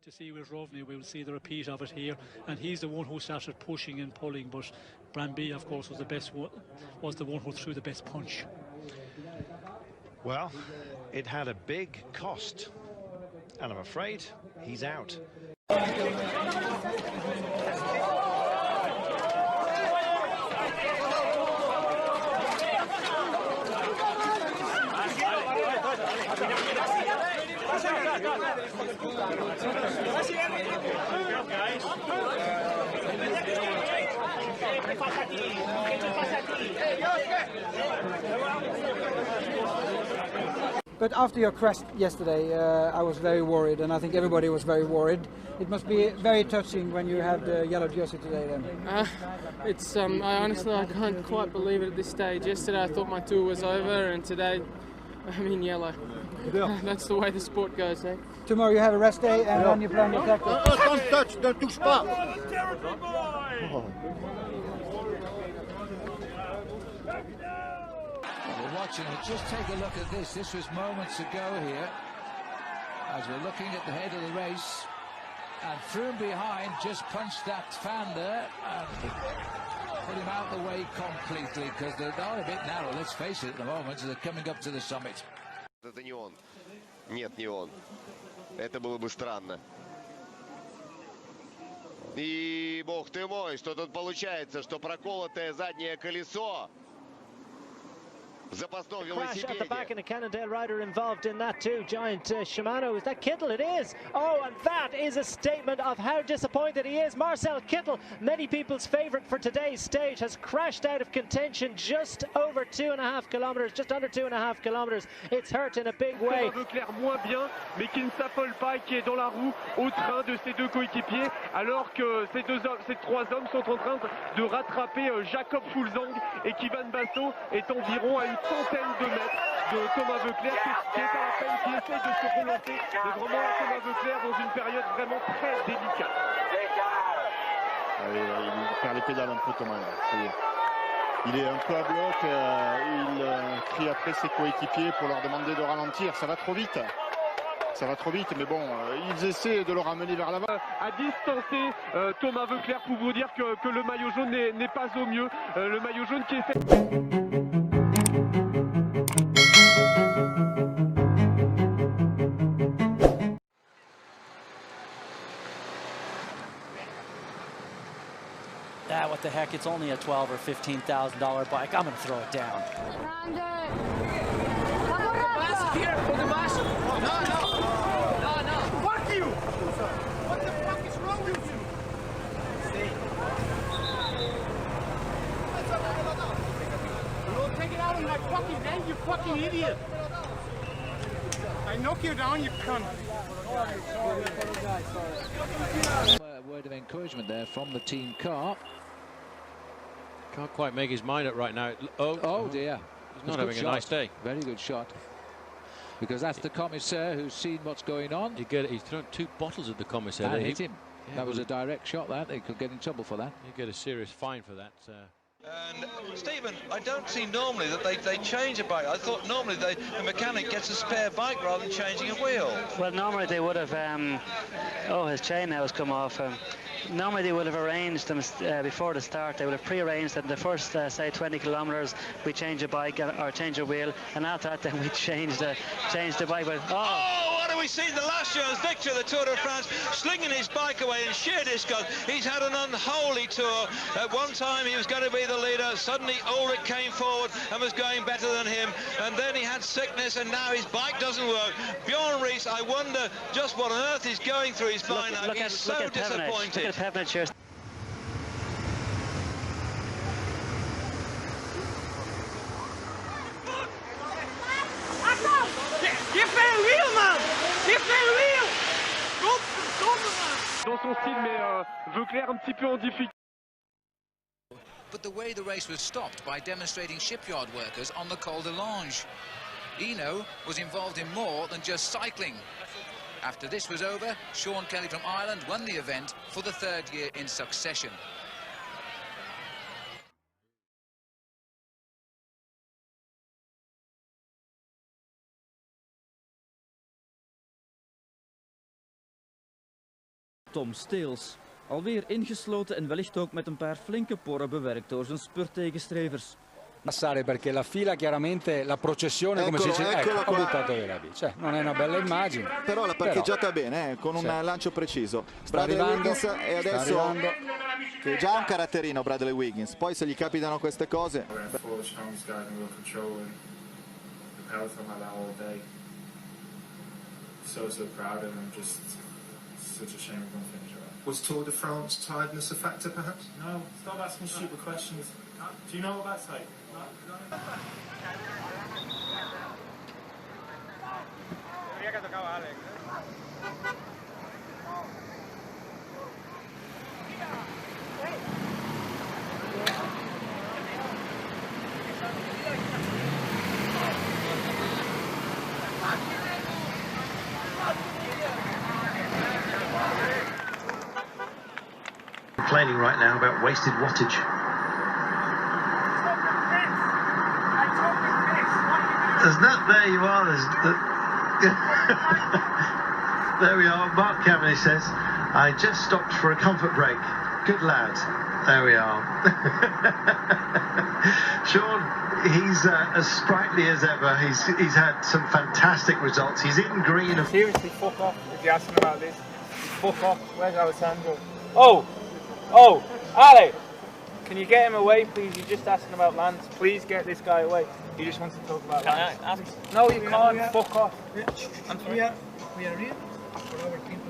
To see with Rovney, we'll see the repeat of it here, and he's the one who started pushing and pulling, but Branby, of course, was the one who threw the best punch. Well, it had a big cost, and I'm afraid he's out. But after your crash yesterday, I was very worried, and I think everybody was very worried. It must be very touching when you have the yellow jersey today, then. I can't quite believe it at this stage. Yesterday I thought my tour was over, and today I'm in yellow. That's the way the sport goes, eh? Tomorrow you have a rest day, and then you plan the tactics. Don't touch, don't touche pas. We're watching it. Just take a look at this. This was moments ago here, as we're looking at the head of the race, and from behind just punched that fan there and put him out the way completely, because they're a bit narrow, let's face it, at the moment, as they're coming up to the summit. Это не он. Нет, не он. Это было бы странно. И, бог ты мой, что тут получается, что проколотое заднее колесо crash at the back, and a Cannondale rider involved in that too. Giant Shimano. Is that Kittel? It is. Oh, and that is a statement of how disappointed he is. Marcel Kittel, many people's favourite for today's stage, has crashed out of contention just over 2.5 kilometres, just under 2.5 kilometres. It's hurt in a big way. Claire moins bien, mais qui ne s'affole pas et qui est dans la roue au train de ses deux coéquipiers, alors que ces trois hommes sont en train de rattraper Jacob Fulzang, et Kivan Basso est environ à une centaine de mètres de Thomas Voeckler, qui est à la peine, qui essaie de se relancer, mais vraiment Thomas Voeckler dans une période vraiment très délicate. Allez, il perd les pédales un peu, Thomas. Il est un peu à bloc, il crie après ses coéquipiers pour leur demander de ralentir. Ça va trop vite. Ça va trop vite, mais bon, ils essaient de le ramener vers l'avant. À distancer Thomas Voeckler, pour vous dire que le maillot jaune n'est pas au mieux. Le maillot jaune qui essaie... Ah, what the heck, it's only a $12,000 or $15,000 bike. I'm going to throw it down. Fuck you! What the fuck is wrong with you? You'll take it out on my fucking head, you fucking idiot! I knock you down, you cunt! A word of encouragement there from the team car. Can't quite make his mind up right now. Oh dear. He's not having a nice day. Very good shot. Because that's the commissaire who's seen what's going on. He's thrown 2 bottles at the commissaire. That hit him. Yeah, that was a direct shot, that. They could get in trouble for that. You get a serious fine for that. And Stephen, I don't see normally that they change a bike. I thought normally the mechanic gets a spare bike rather than changing a wheel. Well, normally they would have... oh, his chain now has come off. Normally they would have arranged them before the start. They would have pre-arranged that in the first, say, 20 kilometres we change a bike or change a wheel, and after that then we change the bike. But, what have we seen? The last year's victor of the Tour de France, slinging his bike away in sheer disgust. He's had an unholy tour. At one time he was going to be the leader. Suddenly Ulrich came forward and was going better than him, and then he had sickness, and now his bike doesn't work. Bjorn Ries, I wonder just what on earth he's going through his mind now. He's so disappointed. Look at Pevnich here. Dans son style, mais Voeckler un petit peu en difficulté. But the way the race was stopped by demonstrating shipyard workers on the Col de Lange. Eno was involved in more than just cycling. After this was over, Sean Kelly from Ireland won the event for the 3rd year in succession. Tom Steels. Alweer ingesloten en wellicht ook met een paar flinke porren bewerkt door zijn spurtegenstrevers. Passare perché la fila chiaramente, la processione come si dice, ha buttato via la bici, cioè, non è una bella immagine. Però l'ha parcheggiata bene, con un lancio preciso. Bradley Wiggins e adesso che è già un caratterino Bradley Wiggins, poi se gli capitano queste cose. So proud of him, just such a shame we don't finish it. Was Tour de France tiredness a factor perhaps? No, stop asking stupid questions. Do you know what that's like? Complaining right now about wasted wattage. There's no, there you are. There we are. Mark Cavendish says, "I just stopped for a comfort break. Good lad." There we are. Sean, he's as sprightly as ever. He's had some fantastic results. He's in green. Seriously, fuck off if you're asking about this. Fuck off. Where's Alessandro? Oh, Ale! Can you get him away, please? You're just asking about Lance. Please get this guy away. He just wants to talk about Lance. No, you can't. Fuck off. We are here for our team.